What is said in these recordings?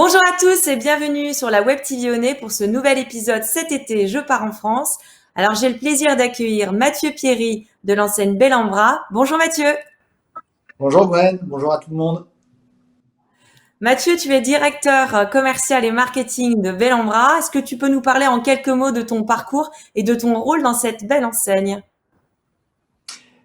Bonjour à tous et bienvenue sur la Web TV Honnay pour ce nouvel épisode cet été Je pars en France. Alors j'ai le plaisir d'accueillir Mathieu Pierry de l'enseigne Bellambra. Bonjour Mathieu. Bonjour Gwen, bonjour à tout le monde. Mathieu, tu es directeur commercial et marketing de Bellambra. Est-ce que tu peux nous parler en quelques mots de ton parcours et de ton rôle dans cette belle enseigne?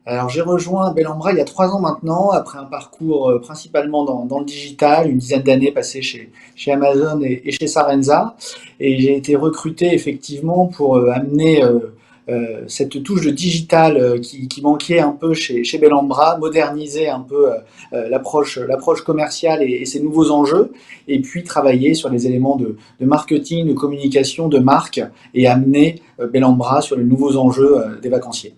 Alors j'ai rejoint Bellambra il y a 3 ans maintenant, après un parcours principalement dans le digital, une dizaine d'années passées chez Amazon et chez Sarenza. Et j'ai été recruté effectivement pour amener cette touche de digital qui manquait un peu chez Bellambra, moderniser un peu l'approche commerciale et ses nouveaux enjeux, et puis travailler sur les éléments de marketing, de communication, de marque, et amener Bellambra sur les nouveaux enjeux des vacanciers.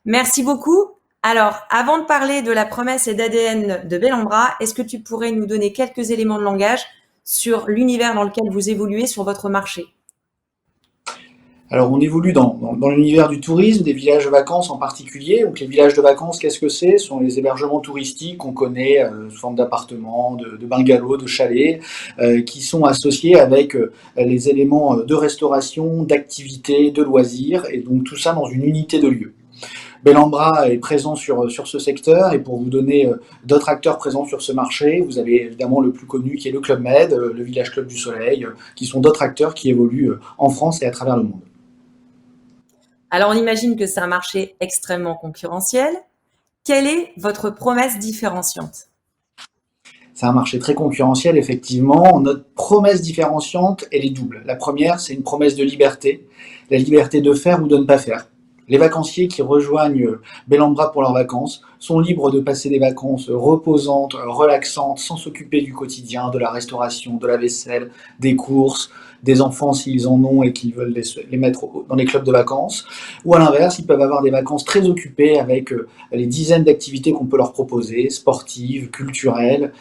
Merci beaucoup. Alors, avant de parler de la promesse et d'ADN de Bellambra, est-ce que tu pourrais nous donner quelques éléments de langage sur l'univers dans lequel vous évoluez sur votre marché? Alors, on évolue dans l'univers du tourisme, des villages de vacances en particulier. Donc, les villages de vacances, qu'est-ce que c'est? Ce sont les hébergements touristiques qu'on connaît sous forme d'appartements, de bungalows, de chalets, qui sont associés avec les éléments de restauration, d'activités, de loisirs, et donc tout ça dans une unité de lieu. Bellambra est présent sur ce secteur, et pour vous donner d'autres acteurs présents sur ce marché, vous avez évidemment le plus connu qui est le Club Med, le Village Club du Soleil, qui sont d'autres acteurs qui évoluent en France et à travers le monde. Alors, on imagine que c'est un marché extrêmement concurrentiel. Quelle est votre promesse différenciante? C'est un marché très concurrentiel, effectivement. Notre promesse différenciante, elle est double. La première, c'est une promesse de liberté, la liberté de faire ou de ne pas faire. Les vacanciers qui rejoignent Bellambra pour leurs vacances sont libres de passer des vacances reposantes, relaxantes, sans s'occuper du quotidien, de la restauration, de la vaisselle, des courses, des enfants s'ils en ont et qu'ils veulent les mettre dans les clubs de vacances. Ou à l'inverse, ils peuvent avoir des vacances très occupées avec les dizaines d'activités qu'on peut leur proposer, sportives, culturelles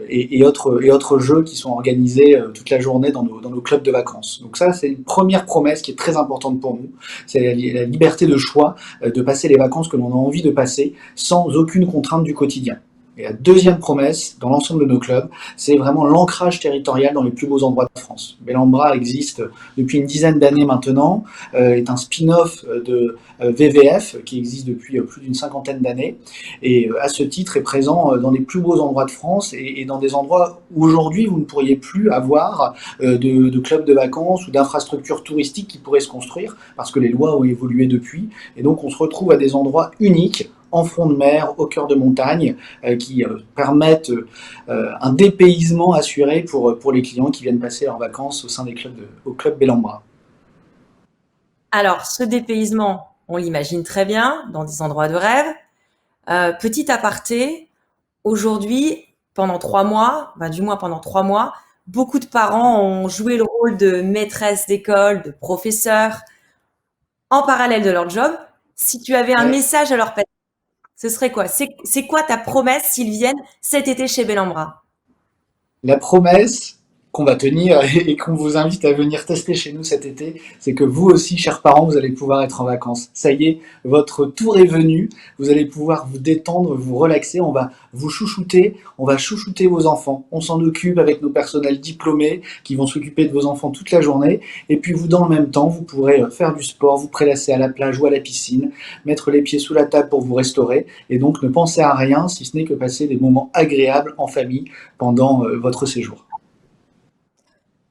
et autres jeux qui sont organisés toute la journée dans nos clubs de vacances. Donc ça, c'est une première promesse qui est très importante pour nous. C'est la liberté de choix de passer les vacances que l'on a envie de passer sans aucune contrainte du quotidien. Et la deuxième promesse, dans l'ensemble de nos clubs, c'est vraiment l'ancrage territorial dans les plus beaux endroits de France. Bellambra existe depuis une dizaine d'années maintenant, est un spin-off de VVF qui existe depuis plus d'une cinquantaine d'années, et à ce titre est présent dans les plus beaux endroits de France et dans des endroits où aujourd'hui vous ne pourriez plus avoir de clubs de vacances ou d'infrastructures touristiques qui pourraient se construire, parce que les lois ont évolué depuis, et donc on se retrouve à des endroits uniques, en front de mer, au cœur de montagne, qui permettent un dépaysement assuré pour les clients qui viennent passer leurs vacances au sein au club Bellambra. Alors, ce dépaysement, on l'imagine très bien, dans des endroits de rêve. Petit aparté, aujourd'hui, pendant 3 mois, du moins pendant 3 mois, beaucoup de parents ont joué le rôle de maîtresse d'école, de professeur, en parallèle de leur job. Si tu avais un message à leur passer, ce serait quoi? C'est quoi ta promesse s'ils viennent cet été chez Bellambra? La promesse qu'on va tenir et qu'on vous invite à venir tester chez nous cet été, c'est que vous aussi, chers parents, vous allez pouvoir être en vacances. Ça y est, votre tour est venu, vous allez pouvoir vous détendre, vous relaxer, on va vous chouchouter, on va chouchouter vos enfants. On s'en occupe avec nos personnels diplômés qui vont s'occuper de vos enfants toute la journée. Et puis vous, dans le même temps, vous pourrez faire du sport, vous prélasser à la plage ou à la piscine, mettre les pieds sous la table pour vous restaurer, et donc ne pensez à rien si ce n'est que passer des moments agréables en famille pendant votre séjour.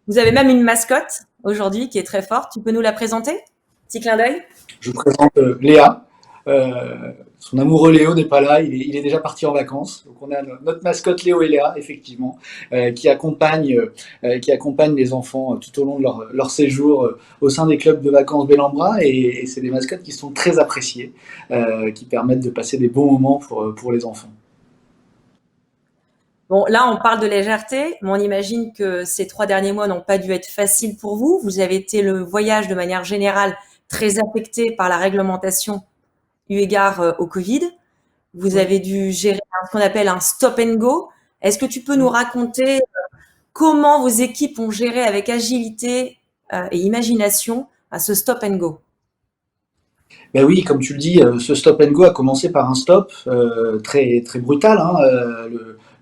Vous avez même une mascotte aujourd'hui qui est très forte. Tu peux nous la présenter? Petit clin d'œil. Je vous présente Léa. Son amoureux Léo n'est pas là, il est déjà parti en vacances. Donc on a notre mascotte Léo et Léa, effectivement, qui accompagne les enfants tout au long de leur séjour au sein des clubs de vacances Bellambra. Et c'est des mascottes qui sont très appréciées, qui permettent de passer des bons moments pour les enfants. Bon, là, on parle de légèreté, mais on imagine que ces 3 derniers mois n'ont pas dû être faciles pour vous. Vous avez été le voyage de manière générale très affecté par la réglementation eu égard au Covid. Vous avez dû gérer ce qu'on appelle un stop and go. Est-ce que tu peux nous raconter comment vos équipes ont géré avec agilité et imagination ce stop and go? Ben oui, comme tu le dis, ce stop and go a commencé par un stop très, très brutal. Hein,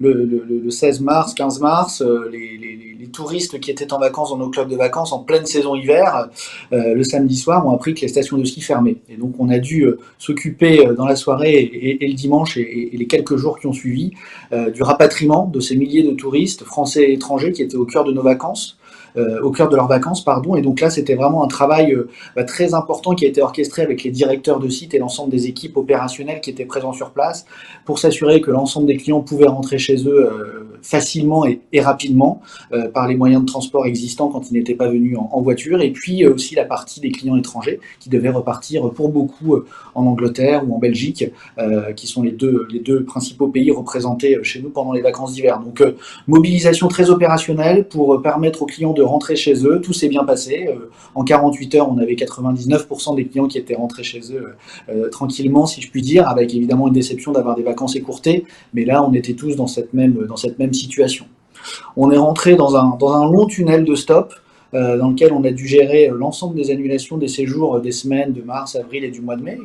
le 16 mars, 15 mars, les touristes qui étaient en vacances dans nos clubs de vacances en pleine saison hiver, le samedi soir, ont appris que les stations de ski fermaient. Et donc on a dû s'occuper dans la soirée et le dimanche et les quelques jours qui ont suivi du rapatriement de ces milliers de touristes français et étrangers qui étaient au cœur de nos vacances. Au cœur de leurs vacances, pardon. Et donc là, c'était vraiment un travail très important qui a été orchestré avec les directeurs de site et l'ensemble des équipes opérationnelles qui étaient présents sur place pour s'assurer que l'ensemble des clients pouvaient rentrer chez eux facilement et rapidement par les moyens de transport existants quand ils n'étaient pas venus en voiture. Et puis aussi la partie des clients étrangers qui devaient repartir pour beaucoup en Angleterre ou en Belgique, qui sont les deux principaux pays représentés chez nous pendant les vacances d'hiver. Donc mobilisation très opérationnelle pour permettre aux clients de rentrer chez eux. Tout s'est bien passé. En 48 heures, on avait 99% des clients qui étaient rentrés chez eux tranquillement, si je puis dire, avec évidemment une déception d'avoir des vacances écourtées. Mais là, on était tous dans cette même situation. On est rentré dans un long tunnel de stop dans lequel on a dû gérer l'ensemble des annulations des séjours des semaines de mars, avril et du mois de mai,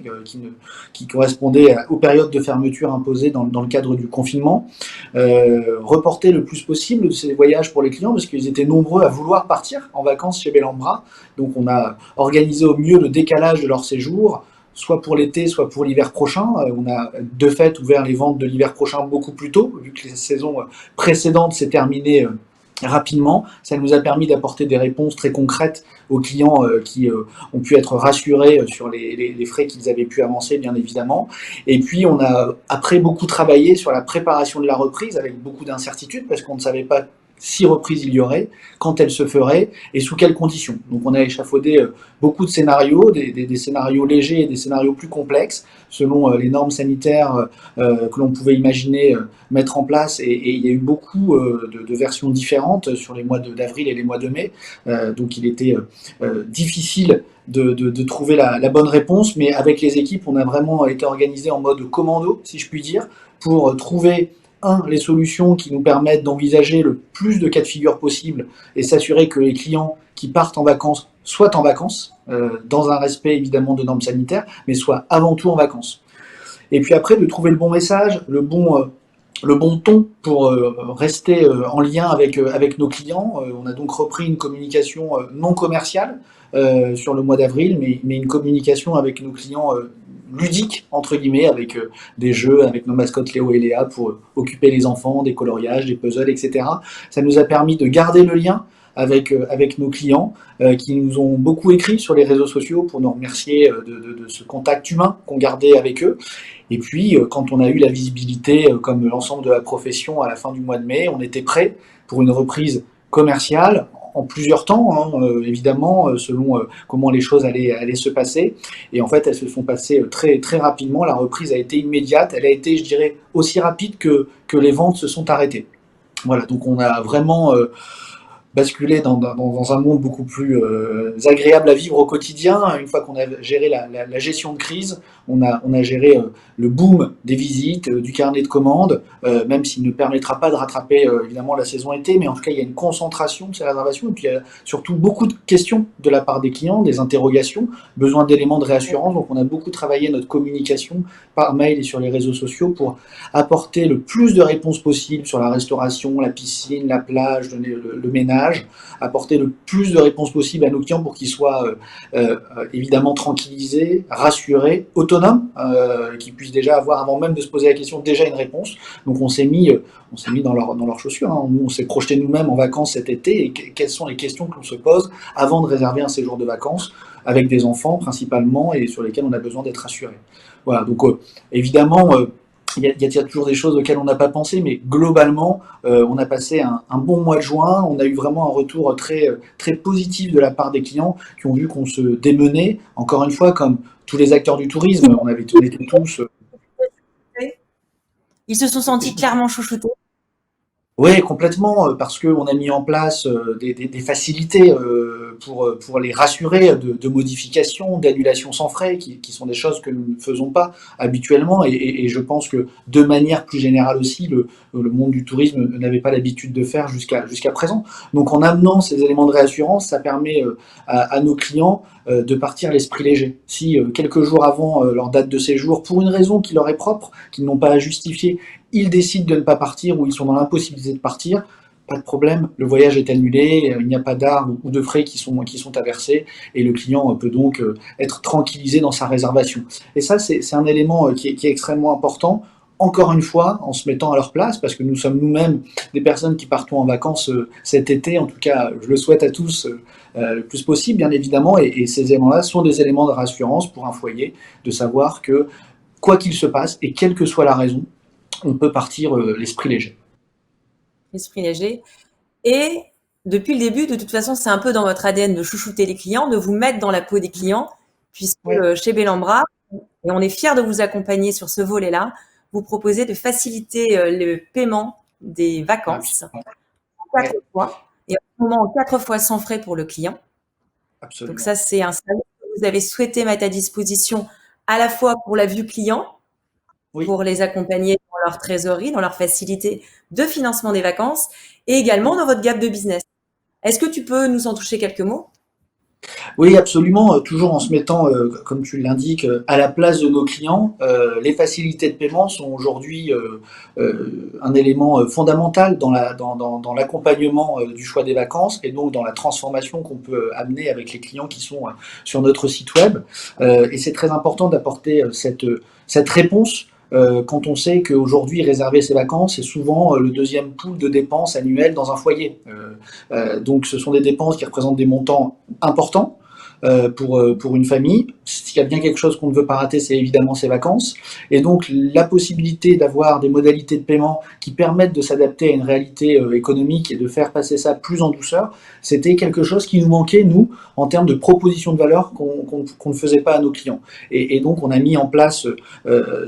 qui correspondaient aux périodes de fermeture imposées dans le cadre du confinement. Reporter le plus possible ces voyages pour les clients, parce qu'ils étaient nombreux à vouloir partir en vacances chez Bellambra. Donc on a organisé au mieux le décalage de leur séjour, soit pour l'été, soit pour l'hiver prochain. On a de fait ouvert les ventes de l'hiver prochain beaucoup plus tôt, vu que la saison précédente s'est terminée rapidement. Ça nous a permis d'apporter des réponses très concrètes aux clients qui ont pu être rassurés sur les frais qu'ils avaient pu avancer, bien évidemment. Et puis, on a après beaucoup travaillé sur la préparation de la reprise avec beaucoup d'incertitudes parce qu'on ne savait pas si reprise il y aurait, quand elle se ferait et sous quelles conditions. Donc on a échafaudé beaucoup de scénarios, des scénarios légers et des scénarios plus complexes, selon les normes sanitaires que l'on pouvait imaginer mettre en place. Et il y a eu beaucoup de versions différentes sur les mois d'avril et les mois de mai. Donc il était difficile de trouver la bonne réponse, mais avec les équipes, on a vraiment été organisé en mode commando, si je puis dire, pour trouver les solutions qui nous permettent d'envisager le plus de cas de figure possible et s'assurer que les clients qui partent en vacances soient en vacances, dans un respect évidemment de normes sanitaires, mais soient avant tout en vacances. Et puis après, de trouver le bon message, le bon ton pour rester en lien avec nos clients. On a donc repris une communication non commerciale sur le mois d'avril, mais une communication avec nos clients ludique, entre guillemets, avec des jeux, avec nos mascottes Léo et Léa pour occuper les enfants, des coloriages, des puzzles, etc. Ça nous a permis de garder le lien avec nos clients qui nous ont beaucoup écrit sur les réseaux sociaux pour nous remercier de ce contact humain qu'on gardait avec eux. Et puis, quand on a eu la visibilité, comme l'ensemble de la profession à la fin du mois de mai, on était prêt pour une reprise commerciale en plusieurs temps, évidemment, selon comment les choses allaient se passer. Et en fait, elles se sont passées très, très rapidement. La reprise a été immédiate. Elle a été, je dirais, aussi rapide que les ventes se sont arrêtées. Voilà, donc on a vraiment basculer dans un monde beaucoup plus agréable à vivre au quotidien. Une fois qu'on a géré la gestion de crise, on a géré le boom des visites, du carnet de commandes, même s'il ne permettra pas de rattraper évidemment la saison été, mais en tout cas il y a une concentration de ces réservations, et puis il y a surtout beaucoup de questions de la part des clients, des interrogations, besoin d'éléments de réassurance. Donc on a beaucoup travaillé notre communication par mail et sur les réseaux sociaux pour apporter le plus de réponses possibles sur la restauration, la piscine, la plage, le ménage, apporter le plus de réponses possibles à nos clients pour qu'ils soient évidemment tranquillisés, rassurés, autonomes, qu'ils puissent déjà avoir, avant même de se poser la question, déjà une réponse. Donc on s'est mis dans leurs chaussures, hein. Nous, on s'est projeté nous-mêmes en vacances cet été, et quelles sont les questions que l'on se pose avant de réserver un séjour de vacances avec des enfants principalement, et sur lesquels on a besoin d'être rassurés. Voilà, donc évidemment, il y a toujours des choses auxquelles on n'a pas pensé, mais globalement, on a passé un bon mois de juin. On a eu vraiment un retour très, très positif de la part des clients qui ont vu qu'on se démenait. Encore une fois, comme tous les acteurs du tourisme, on était tous... Ils se sont sentis clairement chouchoutés. Oui, complètement, parce qu'on a mis en place des facilités pour les rassurer de modifications, d'annulations sans frais, qui sont des choses que nous ne faisons pas habituellement. Et je pense que de manière plus générale aussi, le monde du tourisme n'avait pas l'habitude de faire jusqu'à présent. Donc en amenant ces éléments de réassurance, ça permet à nos clients de partir l'esprit léger. Si quelques jours avant leur date de séjour, pour une raison qui leur est propre, qu'ils n'ont pas à justifier, ils décident de ne pas partir ou ils sont dans l'impossibilité de partir, pas de problème, le voyage est annulé, il n'y a pas d'arts ou de frais qui sont à verser et le client peut donc être tranquillisé dans sa réservation. Et ça, c'est un élément qui est extrêmement important. Encore une fois, en se mettant à leur place, parce que nous sommes nous-mêmes des personnes qui partons en vacances cet été, en tout cas, je le souhaite à tous le plus possible, bien évidemment, et ces éléments-là sont des éléments de rassurance pour un foyer, de savoir que quoi qu'il se passe, et quelle que soit la raison, on peut partir l'esprit léger. Esprit léger. Et depuis le début, de toute façon, c'est un peu dans votre ADN de chouchouter les clients, de vous mettre dans la peau des clients, puisque Ouais. chez Bellambra, et on est fiers de vous accompagner sur ce volet-là, vous proposez de faciliter le paiement des vacances Absolument. en 4 Ouais, fois, et en ce moment en 4 fois sans frais pour le client. Donc absolument. ça, c'est un service que vous avez souhaité mettre à disposition à la fois pour la vue client, Oui, pour les accompagner dans leur trésorerie, dans leur facilité de financement des vacances, et également oui. dans votre gap de business. Est-ce que tu peux nous en toucher quelques mots? Oui, absolument, toujours en se mettant, comme tu l'indiques, à la place de nos clients. Les facilités de paiement sont aujourd'hui un élément fondamental dans l'accompagnement du choix des vacances et donc dans la transformation qu'on peut amener avec les clients qui sont sur notre site web. Et c'est très important d'apporter cette réponse quand on sait qu'aujourd'hui, réserver ses vacances, c'est souvent le deuxième pool de dépenses annuelles dans un foyer. Donc ce sont des dépenses qui représentent des montants importants pour une famille. S'il y a bien quelque chose qu'on ne veut pas rater, c'est évidemment ses vacances. Et donc la possibilité d'avoir des modalités de paiement qui permettent de s'adapter à une réalité économique et de faire passer ça plus en douceur, c'était quelque chose qui nous manquait, nous, en termes de proposition de valeur qu'on ne faisait pas à nos clients. Et donc on a mis en place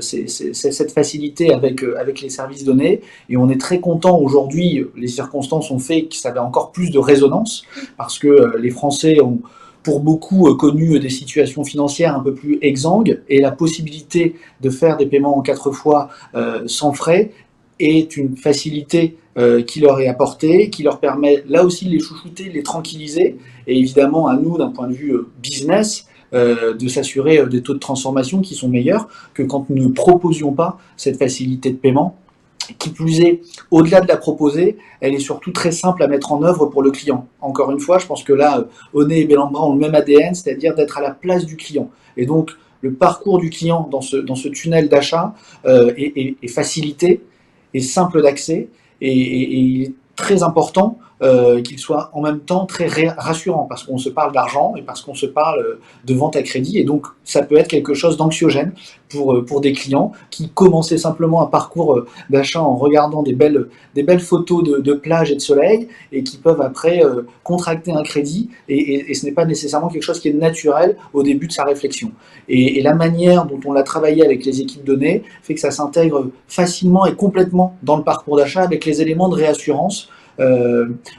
cette facilité avec les services donnés et on est très content aujourd'hui, les circonstances ont fait que ça avait encore plus de résonance parce que les Français ont pour beaucoup connu des situations financières un peu plus exsangues et la possibilité de faire des paiements en 4 fois sans frais est une facilité qui leur est apportée, qui leur permet là aussi de les chouchouter, de les tranquilliser et évidemment à nous d'un point de vue business de s'assurer des taux de transformation qui sont meilleurs que quand nous ne proposions pas cette facilité de paiement. Qui plus est, au-delà de la proposer, elle est surtout très simple à mettre en œuvre pour le client. Encore une fois, je pense que là, Onet et Bellambra ont le même ADN, c'est-à-dire d'être à la place du client. Et donc, le parcours du client dans ce tunnel d'achat est facilité, est simple d'accès, et il est très important qu'il soit en même temps très rassurant, parce qu'on se parle d'argent et parce qu'on se parle de vente à crédit, et donc ça peut être quelque chose d'anxiogène pour des clients qui commençaient simplement un parcours d'achat en regardant des belles photos de plage et de soleil et qui peuvent après contracter un crédit et ce n'est pas nécessairement quelque chose qui est naturel au début de sa réflexion. Et la manière dont on l'a travaillé avec les équipes données fait que ça s'intègre facilement et complètement dans le parcours d'achat avec les éléments de réassurance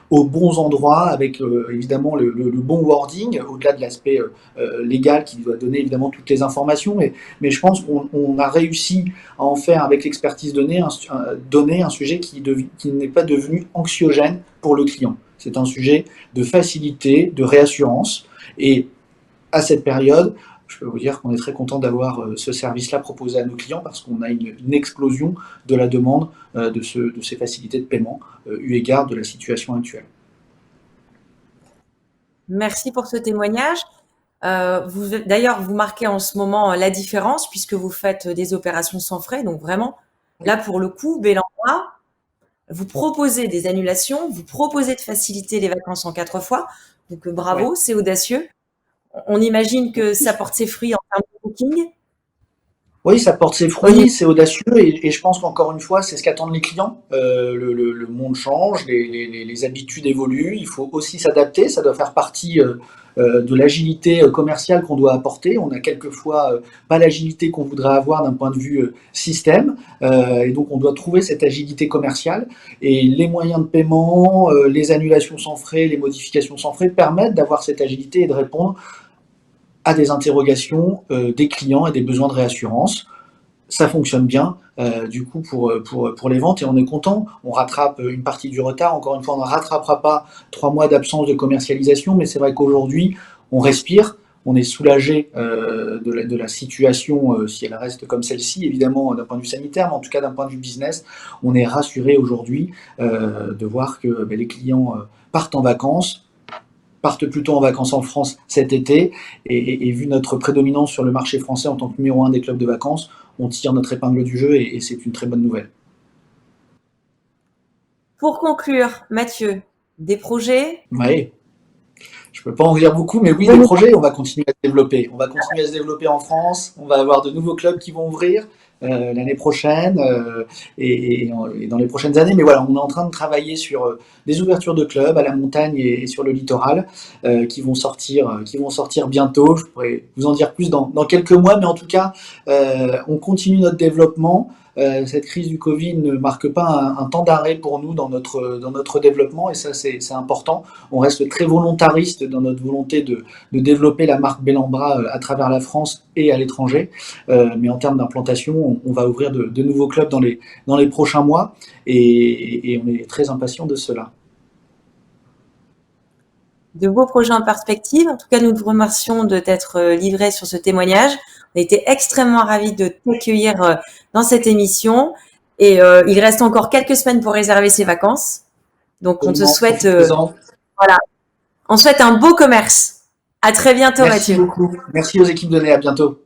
aux bons endroits, avec évidemment le bon wording, au-delà de l'aspect légal qui doit donner évidemment toutes les informations, mais je pense qu'on a réussi à en faire avec l'expertise donnée un sujet qui n'est pas devenu anxiogène pour le client. C'est un sujet de facilité, de réassurance, et à cette période, je peux vous dire qu'on est très content d'avoir ce service-là proposé à nos clients parce qu'on a une explosion de la demande de ces facilités de paiement eu égard de la situation actuelle. Merci pour ce témoignage. D'ailleurs, vous marquez en ce moment la différence puisque vous faites des opérations sans frais. Donc vraiment, là pour le coup, Bellambra, vous proposez des annulations, vous proposez de faciliter les vacances en 4 fois. Donc Ouais. bravo, c'est audacieux. On imagine que ça porte ses fruits en termes de booking. Oui, ça porte ses au niveau- fruits, c'est audacieux et je pense qu'encore une fois, c'est ce qu'attendent les clients. Le monde change, les habitudes évoluent, il faut aussi s'adapter, ça doit faire partie de l'agilité commerciale qu'on doit apporter. On a quelquefois pas l'agilité qu'on voudrait avoir d'un point de vue système, et donc on doit trouver cette agilité commerciale. Et les moyens de paiement, les annulations sans frais, les modifications sans frais permettent d'avoir cette agilité et de répondre à des interrogations des clients et des besoins de réassurance. Ça fonctionne bien du coup pour les ventes et on est content. On rattrape une partie du retard. Encore une fois, on ne rattrapera pas 3 mois d'absence de commercialisation, mais c'est vrai qu'aujourd'hui, on respire. On est soulagé de la situation, si elle reste comme celle-ci, évidemment d'un point de vue sanitaire, mais en tout cas d'un point de vue business, on est rassuré aujourd'hui de voir que les clients partent en vacances, partent plutôt en vacances en France cet été. Et vu notre prédominance sur le marché français en tant que numéro un des clubs de vacances, on tire notre épingle du jeu et c'est une très bonne nouvelle. Pour conclure, Mathieu, des projets? Oui, je peux pas en dire beaucoup, mais oui, Vous des nous- projets, on va continuer à se développer. On va continuer à se développer en France, on va avoir de nouveaux clubs qui vont ouvrir l'année prochaine et dans les prochaines années. Mais voilà, on est en train de travailler sur des ouvertures de clubs à la montagne et sur le littoral qui vont sortir bientôt. Je pourrais vous en dire plus dans quelques mois, mais en tout cas, on continue notre développement. Cette crise du Covid ne marque pas un temps d'arrêt pour nous dans notre développement et ça c'est important. On reste très volontariste dans notre volonté de développer la marque Bellambra à travers la France et à l'étranger. Mais en termes d'implantation, on va ouvrir de nouveaux clubs dans les prochains mois et on est très impatient de cela. De beaux projets en perspective. En tout cas, nous vous remercions de t'être livré sur ce témoignage. On a été extrêmement ravis de t'accueillir dans cette émission. Et il reste encore quelques semaines pour réserver ses vacances. Donc, on te Absolument, souhaite, profitez-en. voilà, on souhaite un beau commerce. À très bientôt, Merci Mathieu. beaucoup. Merci aux équipes de Nez. À bientôt.